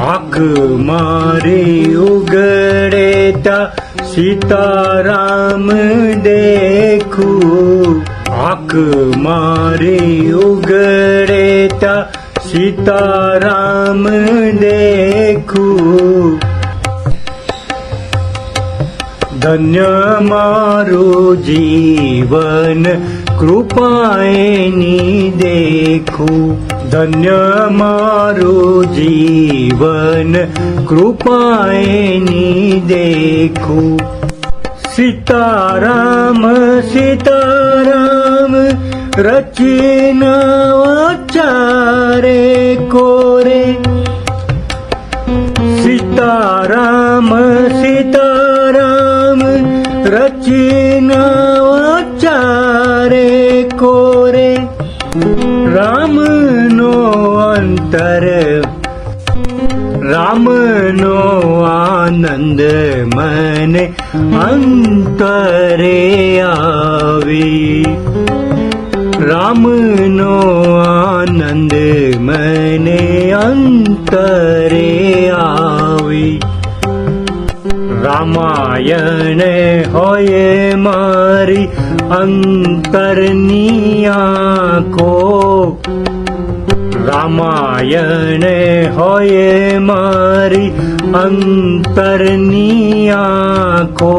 આંખ મારી ઉગડે તા સીતારામ દેખું, આંખ મારી ઉગડે તા સીતારામ દેખું. ધન્ય મારું જીવન કૃપાએની દેખું, ધન્ય મારું જીવન કૃપાએની દેખું. સીતારામ સીતારામ રચના વાચારે કોરે, સીતારામ સીતારામ રચના વાચારે કોરે. રામનો અંતર રામનો આનંદ મને અંતરે આવી, રામનો આનંદ મને અંતરે આવી. રામાયણ હોય મારી અંતરની આંખો, રામાયણ હોય મારી અંતરની આંખો.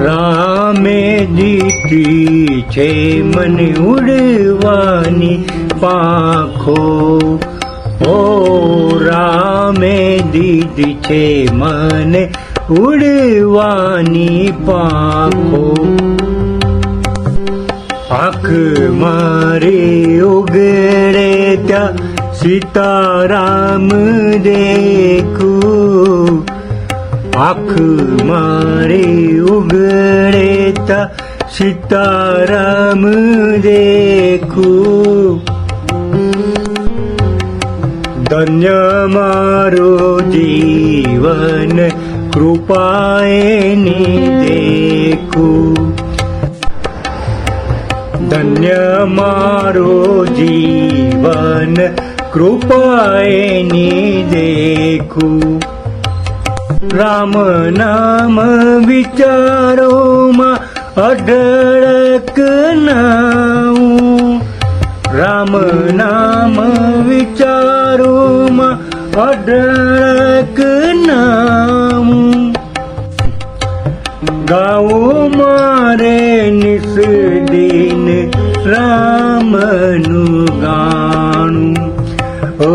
રામે દીધી છે મને ઉડવાની પાંખો, ઓ રામે દીધી છે મને ઉડવાની પાંખો. આંખ મારી ઉગડે ત્યાં સીતારામ દેખું, આંખ મારી ઉગડે ત્યાં સીતારામ દેખું. ધન્ય મારું જીવન કૃપાએની દેખું, ધન્ય મારું જીવન કૃપાએની દેખું. રામ નામ વિચારોમાં અઢળક નાઉં, રામ નામ વિચારોમાં અઢળક નાઉં. ગાવું મારે નિસદિન રામનું ગાણું, ઓ